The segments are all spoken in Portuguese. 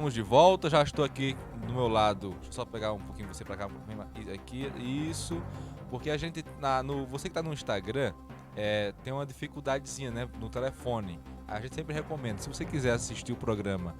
Estamos de volta, já estou aqui do meu lado. Deixa eu só pegar um pouquinho você para cá, aqui, isso, porque a gente você que está no Instagram tem uma dificuldadezinha, né, no telefone. A gente sempre recomenda, se você quiser assistir o programa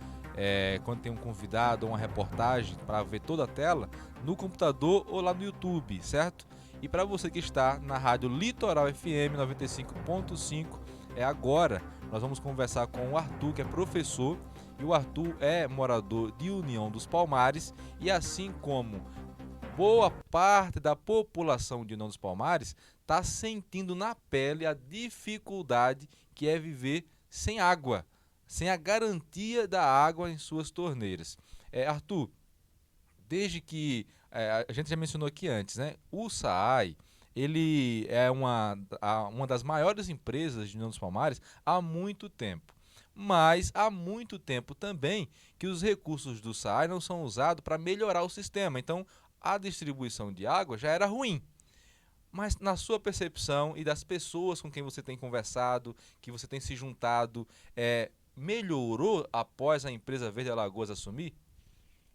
quando tem um convidado ou uma reportagem para ver toda a tela, no computador ou lá no YouTube, certo? E para você que está na rádio Litoral FM 95.5, agora nós vamos conversar com o Arthur, que é professor. E o Arthur é morador de União dos Palmares e, assim como boa parte da população de União dos Palmares, está sentindo na pele a dificuldade que é viver sem água, sem a garantia da água em suas torneiras. Arthur, desde que a gente já mencionou aqui antes, né? O SAAI, ele é uma das maiores empresas de União dos Palmares há muito tempo. Mas há muito tempo também que os recursos do SAAI não são usados para melhorar o sistema. Então, a distribuição de água já era ruim. Mas na sua percepção e das pessoas com quem você tem conversado, que você tem se juntado, melhorou após a empresa Verde Alagoas assumir?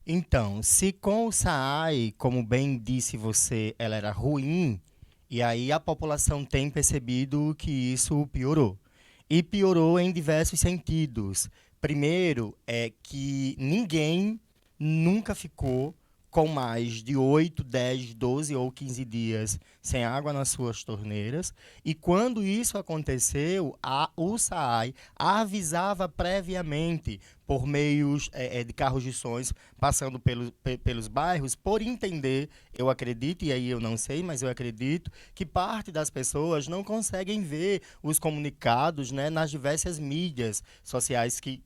Então, se com o SAAI, como bem disse você, ela era ruim, e aí a população tem percebido que isso piorou. E piorou em diversos sentidos. Primeiro, é que ninguém nunca ficou com mais de 8, 10, 12 ou 15 dias sem água nas suas torneiras. E quando isso aconteceu, o SAAI avisava previamente por meios de carros de sons passando pelos bairros, por entender, eu acredito, e aí eu não sei, mas eu acredito, que parte das pessoas não conseguem ver os comunicados, né, nas diversas mídias sociais que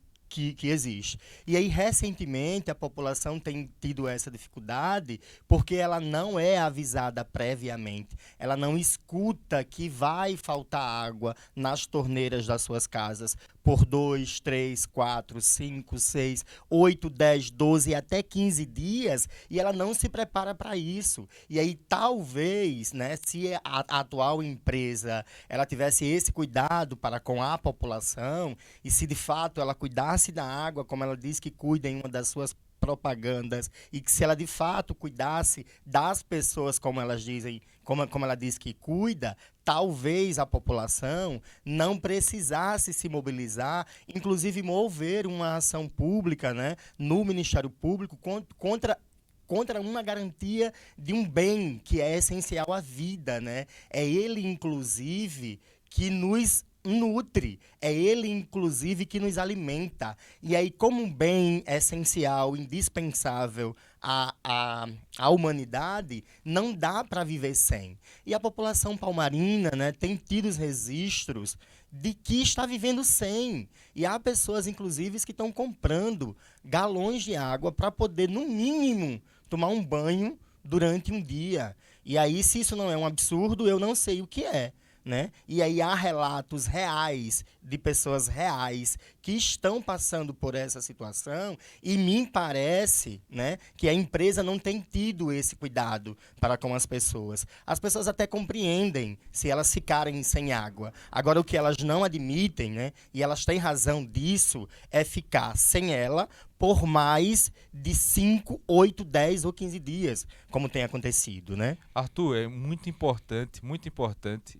existe. E aí, recentemente, a população tem tido essa dificuldade porque ela não é avisada previamente. Ela não escuta que vai faltar água nas torneiras das suas casas por 2, 3, 4, 5, 6, 8, 10, 12 até 15 dias e ela não se prepara para isso. E aí, talvez, né, se a atual empresa ela tivesse esse cuidado para com a população e se de fato ela cuidasse da água, como ela diz que cuida em uma das suas propagandas, e que se ela de fato cuidasse das pessoas como elas dizem, como ela diz que cuida, talvez a população não precisasse se mobilizar, inclusive mover uma ação pública, né, no Ministério Público contra uma garantia de um bem que é essencial à vida, né? É ele, inclusive, que nos nutre, é ele, inclusive, que nos alimenta. E aí, como um bem essencial, indispensável à humanidade, não dá para viver sem. E a população palmarina, né, tem tido os registros de que está vivendo sem. E há pessoas, inclusive, que estão comprando galões de água para poder, no mínimo, tomar um banho durante um dia. E aí, se isso não é um absurdo, eu não sei o que é. Né? E aí há relatos reais de pessoas reais que estão passando por essa situação e me parece, né, que a empresa não tem tido esse cuidado para com as pessoas. As pessoas até compreendem se elas ficarem sem água. Agora, o que elas não admitem, né, e elas têm razão disso, é ficar sem ela por mais de 5, 8, 10 ou 15 dias, como tem acontecido, né? Arthur, é muito importante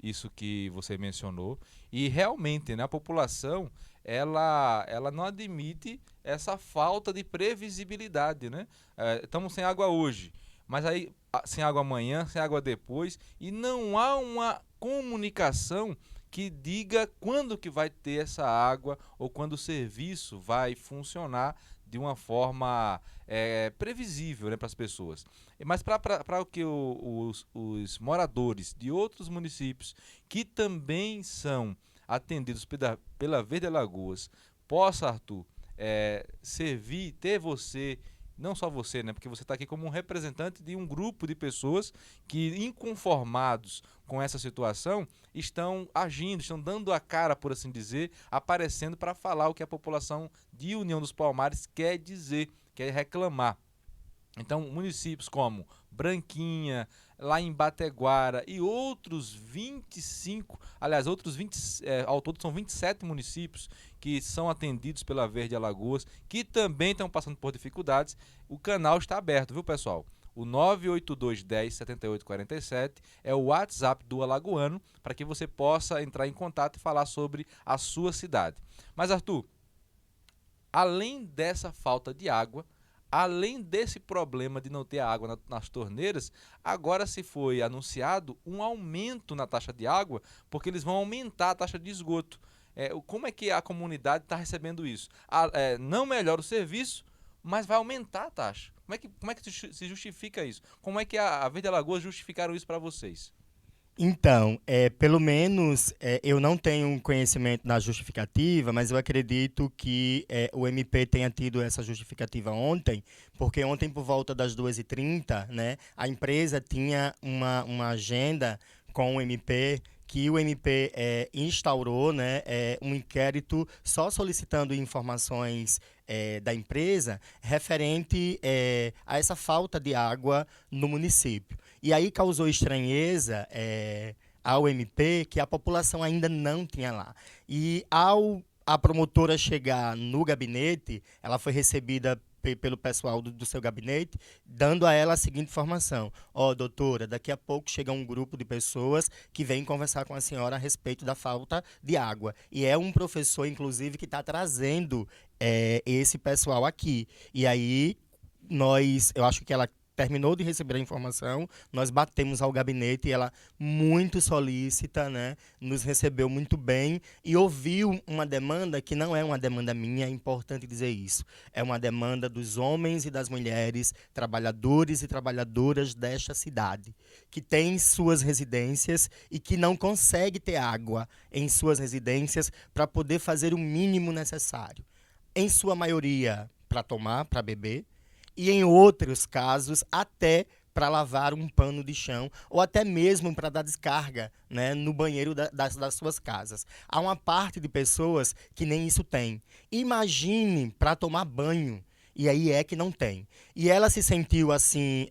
isso que você mencionou. E realmente, né, a população ela não admite essa falta de previsibilidade, né? Estamos sem água hoje, mas aí sem água amanhã, sem água depois, e não há uma comunicação que diga quando que vai ter essa água ou quando o serviço vai funcionar de uma forma previsível, né, para as pessoas. Mas para que os moradores de outros municípios que também são atendidos pela Verde Alagoas possa, Arthur, servir, ter você, não só você, né, porque você está aqui como um representante de um grupo de pessoas que, inconformados com essa situação, estão agindo, estão dando a cara, por assim dizer, aparecendo para falar o que a população de União dos Palmares quer dizer, quer reclamar. Então, municípios como Branquinha, lá em Bateguara e outros 25, aliás, outros 20, ao todo são 27 municípios que são atendidos pela Verde Alagoas, que também estão passando por dificuldades. O canal está aberto, viu, pessoal? O 982 10 78 47 é o WhatsApp do Alagoano para que você possa entrar em contato e falar sobre a sua cidade. Mas, Arthur, além dessa falta de água, além desse problema de não ter água nas torneiras, agora se foi anunciado um aumento na taxa de água, porque eles vão aumentar a taxa de esgoto. Como é que a comunidade está recebendo isso? Não melhora o serviço, mas vai aumentar a taxa. Como é que se justifica isso? Como é que a Verde Alagoas justificaram isso para vocês? Então, pelo menos eu não tenho conhecimento na justificativa, mas eu acredito que o MP tenha tido essa justificativa ontem, porque ontem, por volta das 2h30, né, a empresa tinha uma agenda com o MP, que o MP instaurou, né, um inquérito só solicitando informações da empresa referente a essa falta de água no município. E aí causou estranheza ao MP que a população ainda não tinha lá. E ao a promotora chegar no gabinete, ela foi recebida pelo pessoal do seu gabinete, dando a ela a seguinte informação: ó, doutora, daqui a pouco chega um grupo de pessoas que vem conversar com a senhora a respeito da falta de água. E é um professor, inclusive, que está trazendo esse pessoal aqui. E aí, eu acho que ela terminou de receber a informação, nós batemos ao gabinete e ela, muito solícita, né, nos recebeu muito bem e ouviu uma demanda que não é uma demanda minha, é importante dizer isso. É uma demanda dos homens e das mulheres, trabalhadores e trabalhadoras desta cidade, que têm suas residências e que não conseguem ter água em suas residências para poder fazer o mínimo necessário. Em sua maioria, para tomar, para beber, e em outros casos até para lavar um pano de chão ou até mesmo para dar descarga, né, no banheiro das suas casas. Há uma parte de pessoas que nem isso tem. Imagine para tomar banho. E aí é que não tem. E ela se sentiu assim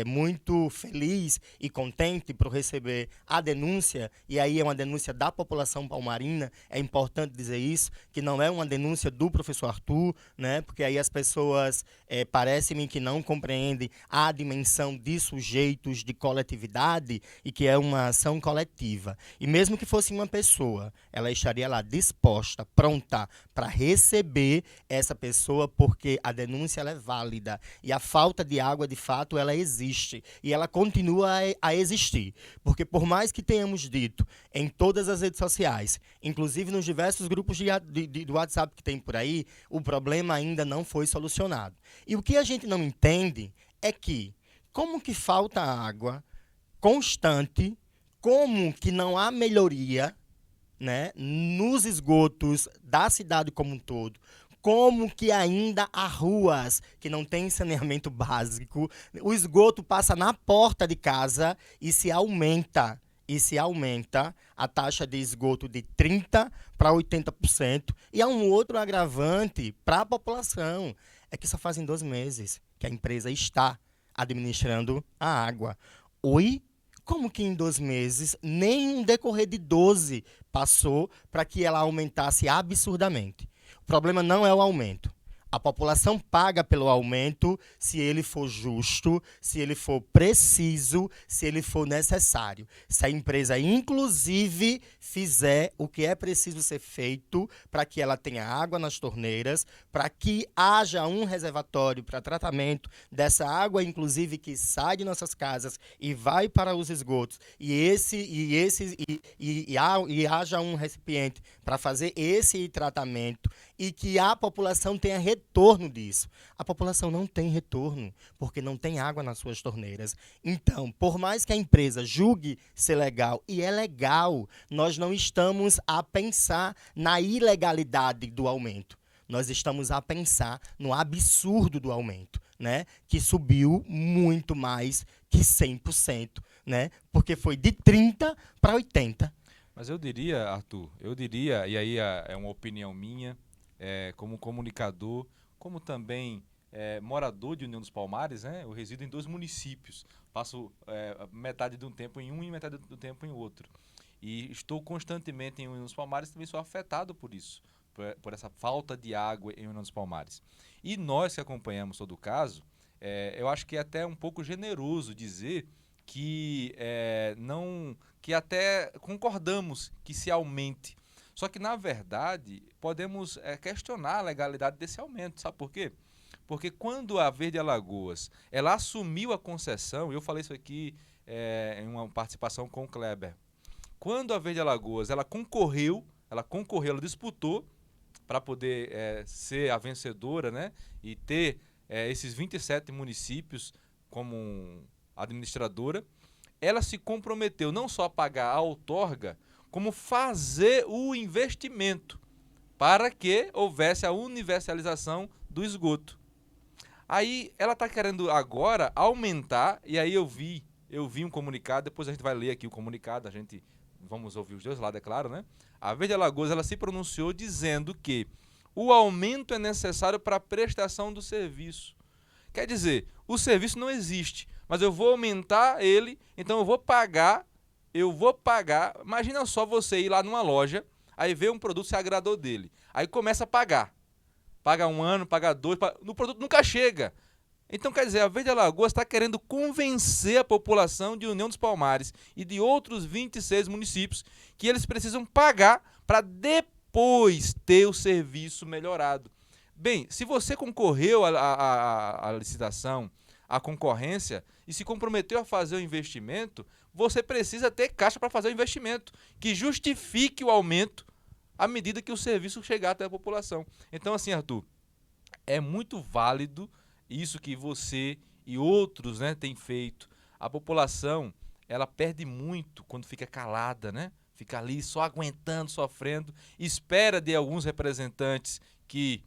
muito feliz e contente por receber a denúncia, e aí é uma denúncia da população palmarina, é importante dizer isso, que não é uma denúncia do professor Arthur, né, porque aí as pessoas parece-me que não compreendem a dimensão de sujeitos de coletividade e que é uma ação coletiva. E mesmo que fosse uma pessoa, ela estaria lá disposta, pronta para receber essa pessoa, porque a denúncia ela é válida e a falta de água, de fato, ela existe e ela continua a existir, porque por mais que tenhamos dito em todas as redes sociais, inclusive nos diversos grupos do WhatsApp que tem por aí, o problema ainda não foi solucionado. E o que a gente não entende é que, como que falta água constante, como que não há melhoria, né, nos esgotos da cidade como um todo, como que ainda há ruas que não têm saneamento básico, o esgoto passa na porta de casa e se aumenta a taxa de esgoto de 30% para 80%. E há um outro agravante para a população, é que só fazem 2 meses que a empresa está administrando a água. Oi? Como que em 2 meses, nem um decorrer de 12 passou para que ela aumentasse absurdamente? O problema não é o aumento. A população paga pelo aumento se ele for justo, se ele for preciso, se ele for necessário. Se a empresa, inclusive, fizer o que é preciso ser feito para que ela tenha água nas torneiras, para que haja um reservatório para tratamento dessa água, inclusive, que sai de nossas casas e vai para os esgotos, e haja um recipiente para fazer esse tratamento, e que a população tenha retorno disso. A população não tem retorno, porque não tem água nas suas torneiras. Então, por mais que a empresa julgue ser legal, e é legal, nós não estamos a pensar na ilegalidade do aumento. Nós estamos a pensar no absurdo do aumento, né? Que subiu muito mais que 100%, né? Porque foi de 30% para 80%. Mas eu diria, Arthur, e aí é uma opinião minha, como comunicador, como também morador de União dos Palmares, né? Eu resido em 2 municípios. Passo metade do tempo em um e metade do tempo em outro. E estou constantemente em União dos Palmares e também sou afetado por isso, por essa falta de água em União dos Palmares. E nós que acompanhamos todo o caso, eu acho que é até um pouco generoso dizer que não, que até concordamos que se aumente. Só que, na verdade, podemos questionar a legalidade desse aumento. Sabe por quê? Porque quando a Verde Alagoas ela assumiu a concessão, eu falei isso aqui em uma participação com o Kleber. Quando a Verde Alagoas ela concorreu, ela disputou para poder ser a vencedora, né? E ter esses 27 municípios como administradora, ela se comprometeu não só a pagar a outorga, como fazer o investimento para que houvesse a universalização do esgoto. Aí ela está querendo agora aumentar, e aí eu vi um comunicado, depois a gente vai ler aqui o comunicado, vamos ouvir os dois lados, é claro, né? A Verde Alagoas ela se pronunciou dizendo que o aumento é necessário para a prestação do serviço. Quer dizer, o serviço não existe, mas eu vou aumentar ele, então eu vou pagar. Imagina só você ir lá numa loja, aí vê um produto, se agradou dele, aí começa a pagar. Paga 1 ano, paga 2, o produto nunca chega. Então, quer dizer, a Verde Alagoas está querendo convencer a população de União dos Palmares e de outros 26 municípios que eles precisam pagar para depois ter o serviço melhorado. Bem, se você concorreu à licitação, à concorrência e se comprometeu a fazer o investimento, você precisa ter caixa para fazer o investimento, que justifique o aumento à medida que o serviço chegar até a população. Então, assim, Arthur, é muito válido isso que você e outros, né, têm feito. A população, ela perde muito quando fica calada, né? Fica ali só aguentando, sofrendo, espera de alguns representantes que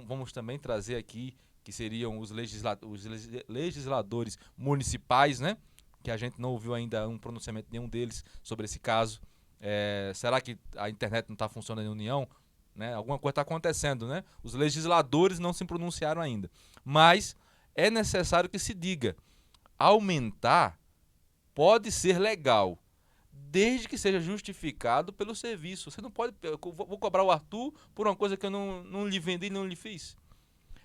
vamos também trazer aqui, que seriam os legisladores municipais, né? Que a gente não ouviu ainda um pronunciamento nenhum deles sobre esse caso. Será que a internet não está funcionando em União? Né? Alguma coisa está acontecendo, né? Os legisladores não se pronunciaram ainda. Mas é necessário que se diga, aumentar pode ser legal, desde que seja justificado pelo serviço. Você não pode... Vou cobrar o Arthur por uma coisa que eu não lhe vendi e não lhe fiz.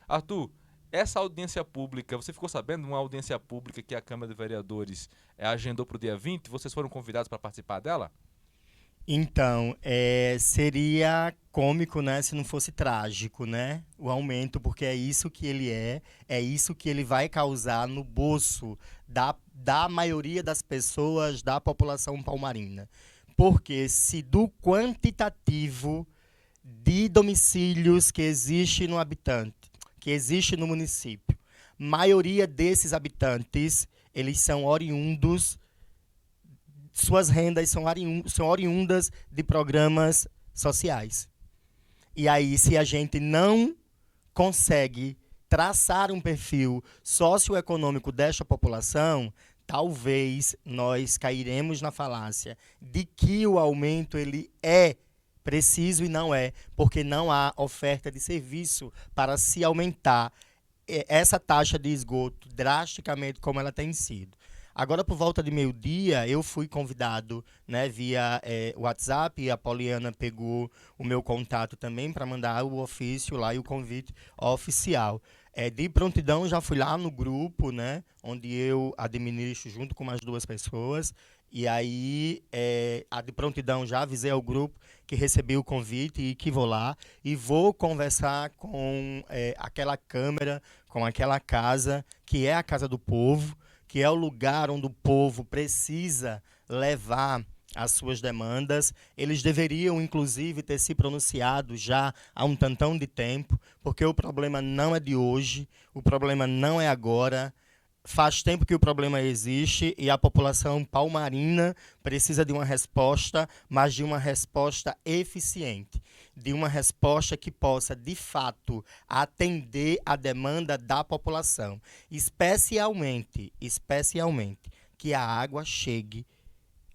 Arthur, essa audiência pública, você ficou sabendo? Uma audiência pública que a Câmara de Vereadores agendou para o dia 20? Vocês foram convidados para participar dela? Então, seria cômico, né, se não fosse trágico, né, o aumento, porque é isso que ele é isso que ele vai causar no bolso da maioria das pessoas da população palmarina. Porque se do quantitativo de domicílios que existe no habitante, que existe no município, maioria desses habitantes, eles são oriundos, suas rendas são oriundas de programas sociais. E aí, se a gente não consegue traçar um perfil socioeconômico desta população, talvez nós cairemos na falácia de que o aumento ele é preciso e não é, porque não há oferta de serviço para se aumentar essa taxa de esgoto drasticamente como ela tem sido. Agora, por volta de meio-dia, eu fui convidado, né, via WhatsApp, e a Poliana pegou o meu contato também para mandar o ofício lá e o convite oficial. De prontidão, já fui lá no grupo, né, onde eu administro junto com mais 2 pessoas, e aí, de prontidão, já avisei ao grupo que recebi o convite e que vou lá e vou conversar com aquela Câmara, com aquela casa, que é a Casa do Povo, que é o lugar onde o povo precisa levar as suas demandas. Eles deveriam, inclusive, ter se pronunciado já há um tantão de tempo, porque o problema não é de hoje, o problema não é agora. Faz tempo que o problema existe e a população palmarina precisa de uma resposta, mas de uma resposta eficiente, de uma resposta que possa, de fato, atender a demanda da população. Especialmente, que a água chegue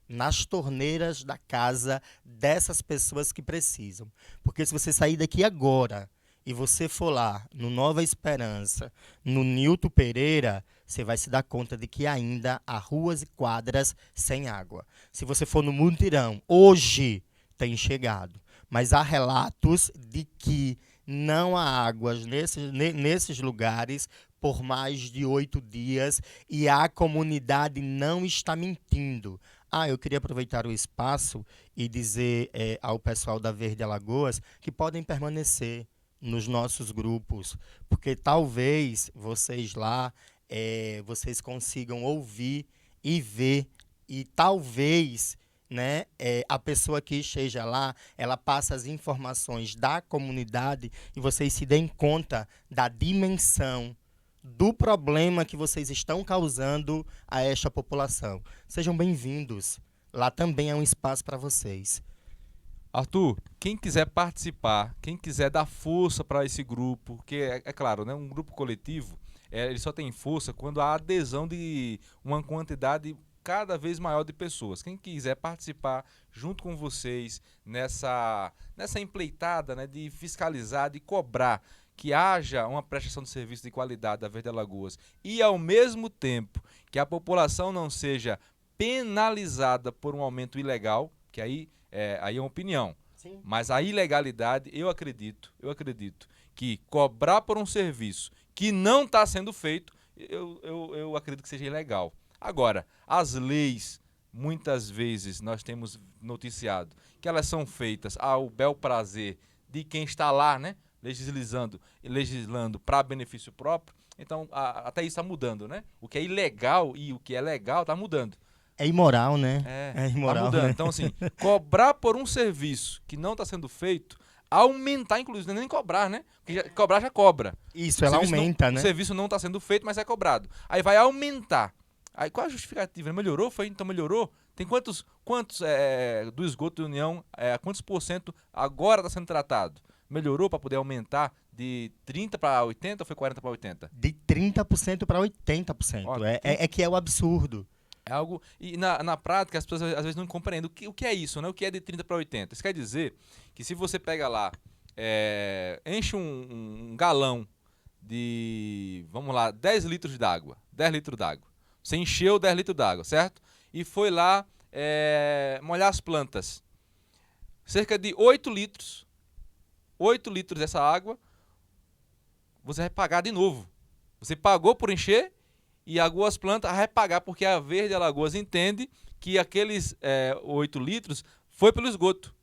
nas torneiras da casa dessas pessoas que precisam. Porque se você sair daqui agora e você for lá no Nova Esperança, no Nilton Pereira, você vai se dar conta de que ainda há ruas e quadras sem água. Se você for no Mutirão, hoje tem chegado, mas há relatos de que não há águas nesses lugares por mais de 8 dias e a comunidade não está mentindo. Eu queria aproveitar o espaço e dizer ao pessoal da Verde Alagoas que podem permanecer nos nossos grupos, porque talvez vocês lá, vocês consigam ouvir e ver, e talvez, né, a pessoa que esteja lá, ela passa as informações da comunidade e vocês se deem conta da dimensão do problema que vocês estão causando a esta população. Sejam bem-vindos. Lá também é um espaço para vocês. Arthur, quem quiser participar, quem quiser dar força para esse grupo, porque é claro, né, um grupo coletivo, ele só tem força quando há adesão de uma quantidade cada vez maior de pessoas. Quem quiser participar junto com vocês nessa empreitada, né, de fiscalizar, de cobrar que haja uma prestação de serviço de qualidade da Verde Alagoas e, ao mesmo tempo, que a população não seja penalizada por um aumento ilegal, que aí é uma opinião. Sim. Mas a ilegalidade, eu acredito que cobrar por um serviço que não está sendo feito, eu acredito que seja ilegal. Agora, as leis, muitas vezes nós temos noticiado que elas são feitas ao bel prazer de quem está lá, né? Legislando para benefício próprio. Então, até isso está mudando, né? O que é ilegal e o que é legal está mudando. É imoral, né? É imoral, tá mudando. né? Então, assim, cobrar por um serviço que não está sendo feito, aumentar, inclusive, não é nem cobrar, né? Porque cobrar já cobra. Isso, ela aumenta, né? O serviço não está sendo feito, mas é cobrado. Aí vai aumentar. Aí qual a justificativa? Melhorou? Então melhorou? Tem quantos do esgoto da União, quantos % agora está sendo tratado? Melhorou para poder aumentar de 30 para 80 ou foi 40 para 80? De 30% para 80%. É que é o absurdo. É algo. E na prática as pessoas às vezes não compreendem o que é isso, né? O que é de 30 para 80? Isso quer dizer que se você pega lá, enche um galão de, vamos lá, 10 litros d'água. 10 litros d'água. Você encheu 10 litros d'água, certo? E foi lá molhar as plantas. Cerca de 8 litros dessa água, você vai pagar de novo. Você pagou por encher e aguou as plantas, vai pagar, porque a Verde Alagoas entende que aqueles 8 litros foi pelo esgoto.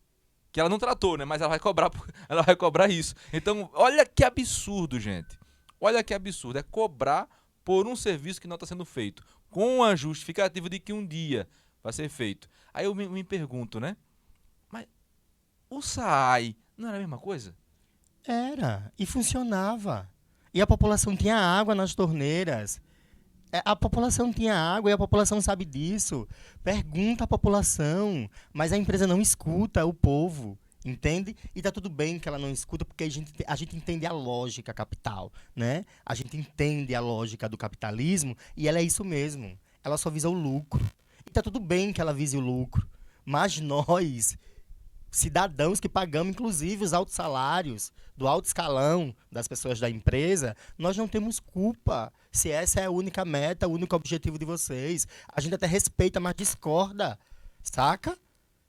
Que ela não tratou, né? Mas ela vai cobrar isso. Então, olha que absurdo, gente. Olha que absurdo. É cobrar por um serviço que não está sendo feito, com a justificativa de que um dia vai ser feito. Aí eu me pergunto, né? Mas o SAAI não era a mesma coisa? Era, e funcionava. E a população tinha água nas torneiras. A população tinha água e a população sabe disso. Pergunta à população, mas a empresa não escuta o povo. Entende? E tá tudo bem que ela não escuta, porque a gente entende a lógica capital, né? A gente entende a lógica do capitalismo e ela é isso mesmo. Ela só visa o lucro. E tá tudo bem que ela vise o lucro. Mas nós, cidadãos que pagamos, inclusive, os altos salários do alto escalão das pessoas da empresa, nós não temos culpa se essa é a única meta, o único objetivo de vocês. A gente até respeita, mas discorda, saca?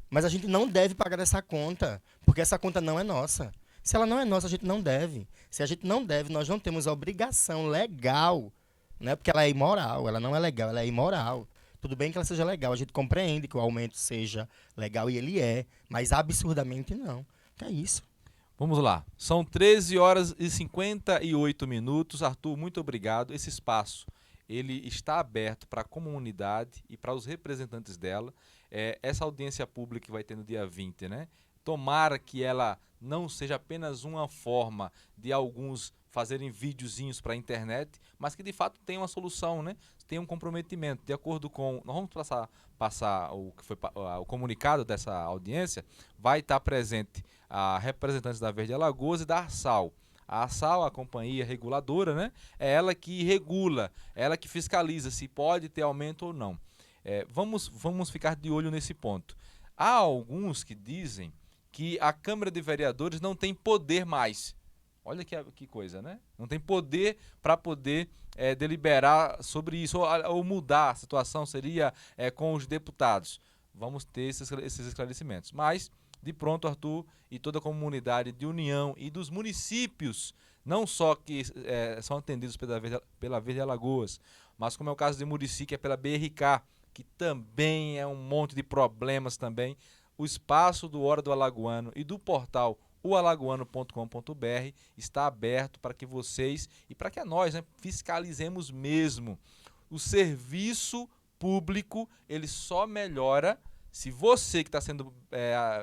Mas a gente não deve pagar essa conta, porque essa conta não é nossa. Se ela não é nossa, a gente não deve. Se a gente não deve, nós não temos a obrigação legal, né? Porque ela é imoral, ela não é legal, ela é imoral. Tudo bem que ela seja legal, a gente compreende que o aumento seja legal e ele é, mas absurdamente não. Que é isso. Vamos lá. São 13 horas e 58 minutos. Arthur, muito obrigado. Esse espaço, ele está aberto para a comunidade e para os representantes dela. Essa audiência pública que vai ter no dia 20, né? Tomara que ela não seja apenas uma forma de alguns fazerem videozinhos para a internet, mas que de fato tenha uma solução, né? Tenha um comprometimento. De acordo com... Nós vamos passar o que foi o comunicado dessa audiência. Vai estar presente a representantes da Verde Alagoas e da Arsal. A Arsal, a companhia reguladora, né? É ela que regula, é ela que fiscaliza se pode ter aumento ou não. Vamos ficar de olho nesse ponto. Há alguns que dizem que a Câmara de Vereadores não tem poder mais. Olha que coisa, né? Não tem poder para poder deliberar sobre isso, ou mudar a situação, seria com os deputados. Vamos ter esses esclarecimentos. Mas, de pronto, Arthur e toda a comunidade de União e dos municípios, não só que são atendidos pela Verde Alagoas, mas como é o caso de Murici, que é pela BRK, que também é um monte de problemas também, o espaço do Hora do Alagoano e do portal oalagoano.com.br está aberto para que vocês e para que nós, né, fiscalizemos mesmo. O serviço público, ele só melhora se você que está sendo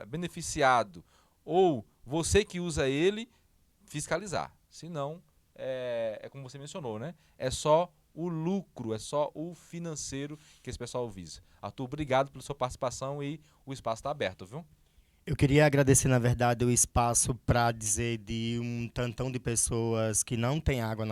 beneficiado ou você que usa ele fiscalizar. Senão, é como você mencionou, né? É só o lucro, é só o financeiro que esse pessoal visa. Arthur, obrigado pela sua participação e o espaço está aberto, viu? Eu queria agradecer, na verdade, o espaço para dizer de um tantão de pessoas que não têm água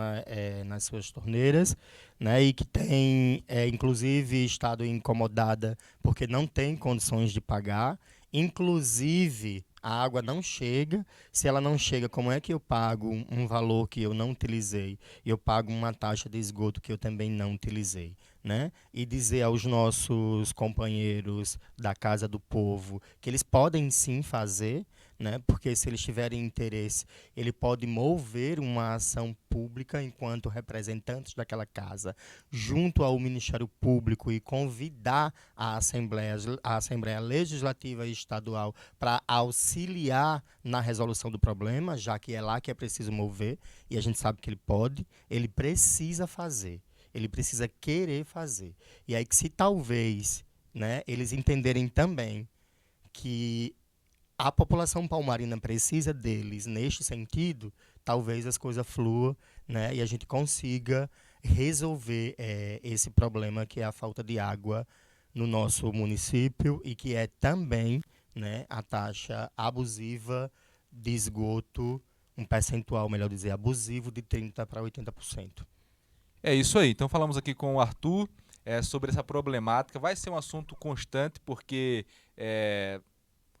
nas suas torneiras, né, e que têm, inclusive, estado incomodada porque não tem condições de pagar. Inclusive, a água não chega. Se ela não chega, como é que eu pago um valor que eu não utilizei? E eu pago uma taxa de esgoto que eu também não utilizei, né? E dizer aos nossos companheiros da Casa do Povo que eles podem sim fazer, né? Porque se eles tiverem interesse, ele pode mover uma ação pública enquanto representantes daquela casa, junto ao Ministério Público, e convidar a Assembleia Legislativa Estadual para auxiliar na resolução do problema, já que é lá que é preciso mover, e a gente sabe que ele precisa fazer. Ele precisa querer fazer. E aí que se talvez, né, eles entenderem também que a população palmarina precisa deles neste sentido, talvez as coisas fluam, né, e a gente consiga resolver esse problema que é a falta de água no nosso município e que é também, né, a taxa abusiva de esgoto, um percentual, melhor dizer, abusivo de 30% para 80%. É isso aí. Então falamos aqui com o Arthur sobre essa problemática. Vai ser um assunto constante porque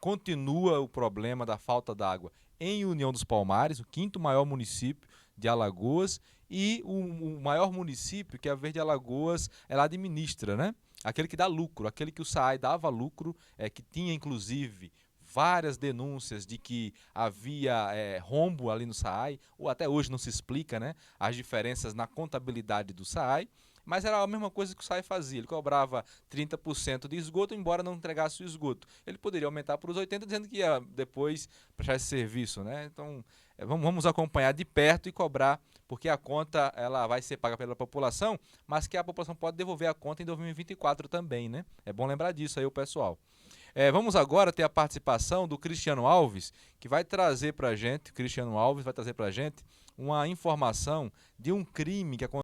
continua o problema da falta d'água em União dos Palmares, o quinto maior município de Alagoas, e o maior município que a Verde Alagoas ela administra, né? Aquele que dá lucro, aquele que o SAAI dava lucro, que tinha inclusive várias denúncias de que havia rombo ali no SAAI, ou até hoje não se explica, né, as diferenças na contabilidade do SAAI, mas era a mesma coisa que o SAAI fazia. Ele cobrava 30% de esgoto, embora não entregasse o esgoto. Ele poderia aumentar para os 80%, dizendo que ia depois prestar esse serviço, né? Então, vamos acompanhar de perto e cobrar, porque a conta ela vai ser paga pela população, mas que a população pode devolver a conta em 2024 também, né? É bom lembrar disso aí, o pessoal. Vamos agora ter a participação do Cristiano Alves, que vai trazer para a gente, uma informação de um crime que aconteceu